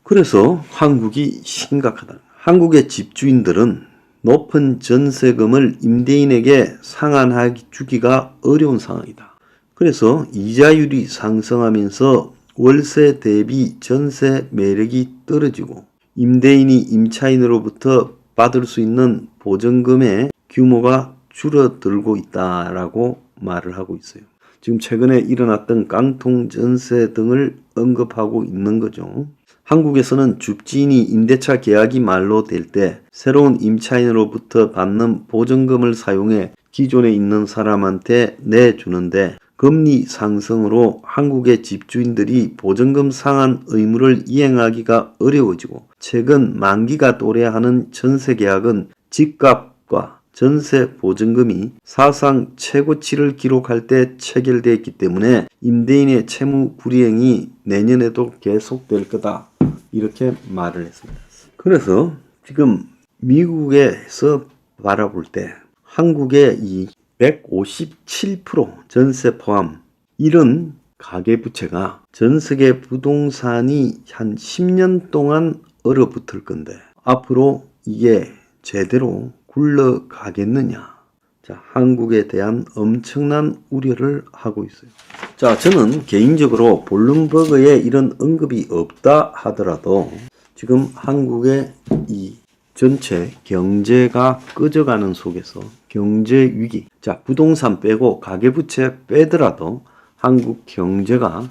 그래서 한국이 심각하다. 한국의 집주인들은 높은 전세금을 임대인에게 상환해주기가 어려운 상황이다. 그래서 이자율이 상승하면서 월세 대비 전세 매력이 떨어지고 임대인이 임차인으로부터 받을 수 있는 보증금의 규모가 줄어들고 있다라고 말을 하고 있어요. 지금 최근에 일어났던 깡통 전세 등을 언급하고 있는 거죠. 한국에서는 줍지인이 임대차 계약이 만료될 때 새로운 임차인으로부터 받는 보증금을 사용해 기존에 있는 사람한테 내주는데 금리 상승으로 한국의 집주인들이 보증금 상환 의무를 이행하기가 어려워지고 최근 만기가 도래하는 전세 계약은 집값과 전세 보증금이 사상 최고치를 기록할 때 체결되었기 때문에 임대인의 채무 불이행이 내년에도 계속될 거다. 이렇게 말을 했습니다. 그래서 지금 미국에서 바라볼 때 한국의 이 157% 전세 포함 이런 가계부채가 전세계 부동산이 한 10년 동안 얼어붙을 건데 앞으로 이게 제대로 굴러가겠느냐. 자, 한국에 대한 엄청난 우려를 하고 있어요. 자, 저는 개인적으로 블룸버그에 이런 언급이 없다 하더라도 지금 한국의 이 전체 경제가 꺼져가는 속에서 경제 위기, 자, 부동산 빼고 가계부채 빼더라도 한국 경제가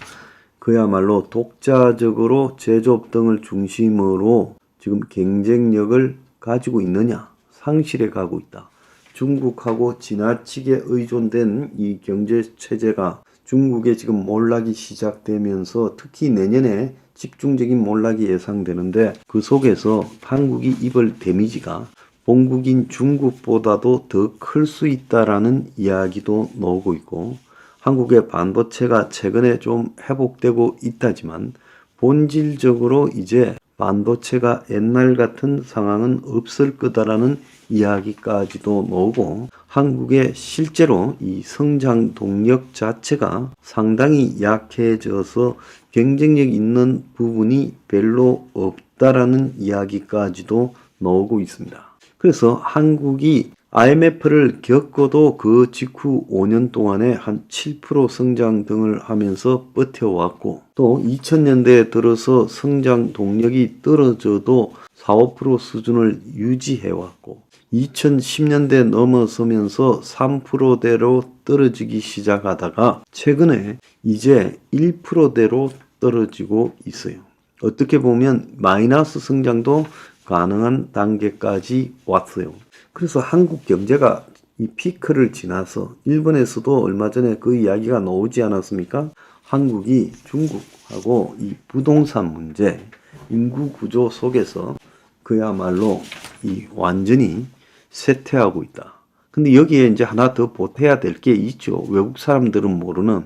그야말로 독자적으로 제조업 등을 중심으로 지금 경쟁력을 가지고 있느냐, 상실해 가고 있다. 중국하고 지나치게 의존된 이 경제체제가 중국에 지금 몰락이 시작되면서 특히 내년에 집중적인 몰락이 예상되는데 그 속에서 한국이 입을 데미지가 본국인 중국보다도 더 클 수 있다라는 이야기도 나오고 있고 한국의 반도체가 최근에 좀 회복되고 있다지만 본질적으로 이제 반도체가 옛날 같은 상황은 없을 거다라는 이야기까지도 나오고 한국의 실제로 이 성장 동력 자체가 상당히 약해져서 경쟁력 있는 부분이 별로 없다라는 이야기까지도 나오고 있습니다. 그래서 한국이 IMF를 겪어도 그 직후 5년 동안에 한 7% 성장 등을 하면서 버텨왔고 또 2000년대에 들어서 성장 동력이 떨어져도 4, 5% 수준을 유지해왔고 2010년대 넘어서면서 3%대로 떨어지기 시작하다가 최근에 이제 1%대로 떨어지고 있어요. 어떻게 보면 마이너스 성장도 가능한 단계까지 왔어요. 그래서 한국 경제가 이 피크를 지나서 일본에서도 얼마 전에 그 이야기가 나오지 않았습니까? 한국이 중국하고 이 부동산 문제, 인구 구조 속에서 그야말로 이 완전히 쇠퇴하고 있다. 근데 여기에 이제 하나 더 보태야 될 게 있죠. 외국 사람들은 모르는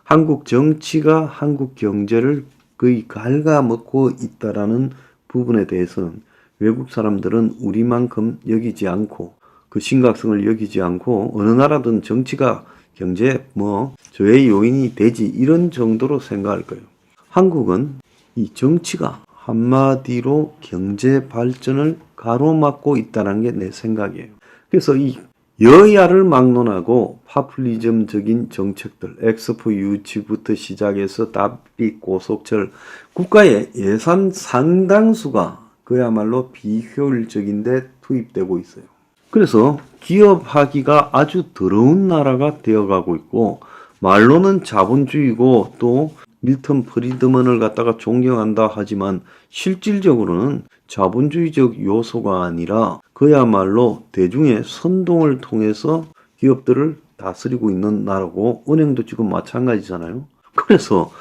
한국 정치가 한국 경제를 거의 갉아먹고 있다라는 부분에 대해서는 외국 사람들은 우리만큼 여기지 않고 그 심각성을 여기지 않고 어느 나라든 정치가 경제에 뭐 저해 요인이 되지 이런 정도로 생각할 거예요. 한국은 이 정치가 한마디로 경제 발전을 가로막고 있다는 게 내 생각이에요. 그래서 이 여야를 막론하고 파퓰리즘적인 정책들, 엑스포 유치부터 시작해서 답비 고속철 국가의 예산 상당수가 그야말로 비효율적인데 투입되고 있어요. 그래서 기업하기가 아주 더러운 나라가 되어가고 있고 말로는 자본주의고 또 밀턴 프리드먼을 갖다가 존경한다 하지만 실질적으로는 자본주의적 요소가 아니라 그야말로 대중의 선동을 통해서 기업들을 다스리고 있는 나라고 은행도 지금 마찬가지잖아요. 그래서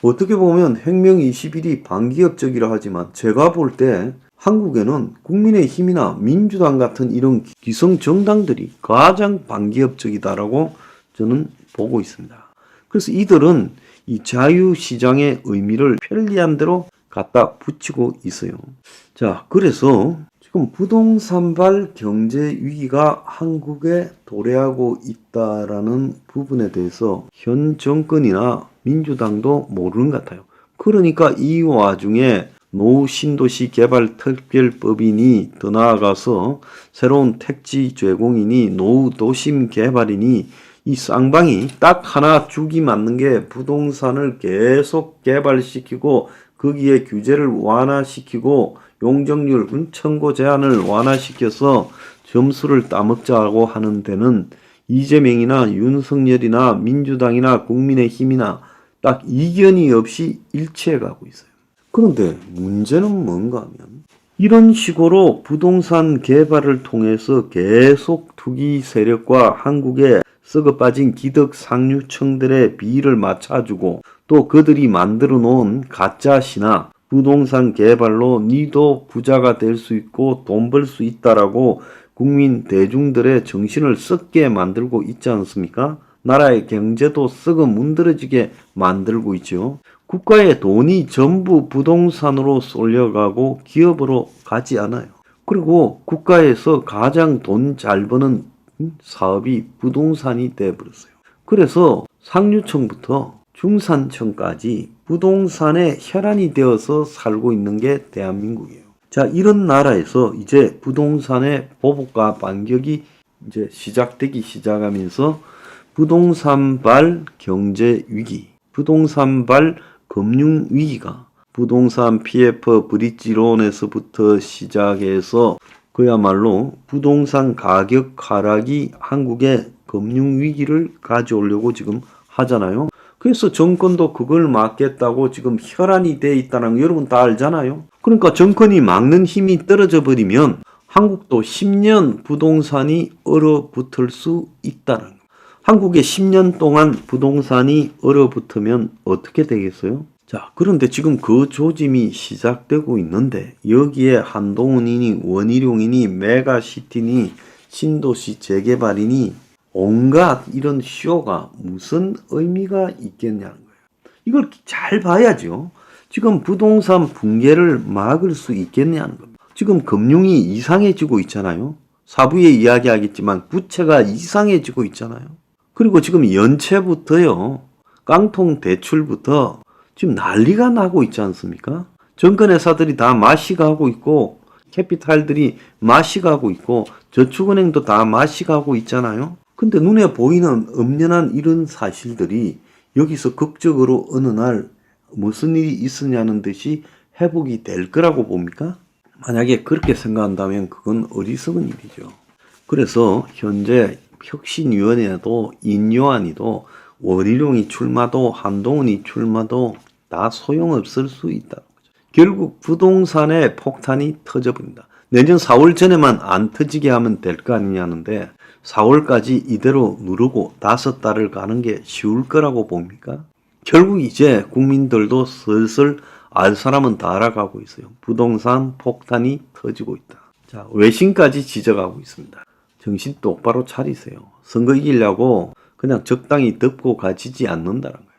어떻게 보면 혁명 21이 반기업적이라 하지만 제가 볼 때 한국에는 국민의힘이나 민주당 같은 이런 기성 정당들이 가장 반기업적이다라고 저는 보고 있습니다. 그래서 이들은 이 자유시장의 의미를 편리한 대로 갖다 붙이고 있어요. 자, 그래서 지금 부동산발 경제 위기가 한국에 도래하고 있다라는 부분에 대해서 현 정권이나 민주당도 모르는 것 같아요. 그러니까 이 와중에 노후 신도시 개발 특별법이니 더 나아가서 새로운 택지 제공이니 노후 도심 개발이니 이 쌍방이 딱 하나 죽이 맞는 게 부동산을 계속 개발시키고 거기에 규제를 완화시키고 용적률 청구 제한을 완화시켜서 점수를 따먹자고 하는 데는 이재명이나 윤석열이나 민주당이나 국민의힘이나 딱 이견이 없이 일치해 가고 있어요. 그런데 문제는 뭔가 하면 이런 식으로 부동산 개발을 통해서 계속 투기 세력과 한국의 썩어 빠진 기득 상류층들의 비위를 맞춰주고 또 그들이 만들어 놓은 가짜 신화 부동산 개발로 니도 부자가 될 수 있고 돈 벌 수 있다라고 국민 대중들의 정신을 썩게 만들고 있지 않습니까? 나라의 경제도 썩어 문드러지게 만들고 있죠. 국가의 돈이 전부 부동산으로 쏠려가고 기업으로 가지 않아요. 그리고 국가에서 가장 돈 잘 버는 사업이 부동산이 되어버렸어요. 그래서 상류층부터 중산층까지 부동산의 혈안이 되어서 살고 있는 게 대한민국이에요. 자, 이런 나라에서 이제 부동산의 보복과 반격이 이제 시작하면서 부동산발 경제 위기, 부동산발 금융 위기가 부동산 PF 브릿지론에서부터 시작해서 그야말로 부동산 가격 하락이 한국의 금융 위기를 가져오려고 지금 하잖아요. 그래서 정권도 그걸 막겠다고 지금 혈안이 돼 있다는 거 여러분 다 알잖아요. 그러니까 정권이 막는 힘이 떨어져 버리면 한국도 10년 부동산이 얼어붙을 수 있다는 거. 한국에 10년 동안 부동산이 얼어붙으면 어떻게 되겠어요? 자, 그런데 지금 그 조짐이 시작되고 있는데 여기에 한동훈이니 원희룡이니 메가시티니 신도시 재개발이니 온갖 이런 쇼가 무슨 의미가 있겠냐는 거예요. 이걸 잘 봐야죠. 지금 부동산 붕괴를 막을 수 있겠냐는 겁니다. 지금 금융이 이상해지고 있잖아요. 사부에 이야기하겠지만 부채가 이상해지고 있잖아요. 그리고 지금 연체부터요. 깡통 대출부터 지금 난리가 나고 있지 않습니까? 정권회사들이 다 마시가고 있고 캐피탈들이 마시가고 있고 저축은행도 다 마시가고 있잖아요. 근데 눈에 보이는 엄연한 이런 사실들이 여기서 극적으로 어느 날 무슨 일이 있었냐는 듯이 회복이 될 거라고 봅니까? 만약에 그렇게 생각한다면 그건 어리석은 일이죠. 그래서 현재 혁신위원회도 인요한이도 원희룡이 출마도 한동훈이 출마도 다 소용없을 수 있다는 거죠. 결국 부동산의 폭탄이 터져버린다. 내년 4월 전에만 안 터지게 하면 될 거 아니냐는데 4월까지 이대로 누르고 5달을 가는 게 쉬울 거라고 봅니까? 결국 이제 국민들도 슬슬 알 사람은 다 알아가고 있어요. 부동산 폭탄이 터지고 있다. 자, 외신까지 지적하고 있습니다. 정신 똑바로 차리세요. 선거 이기려고 그냥 적당히 덮고 가지지 않는다는 거예요.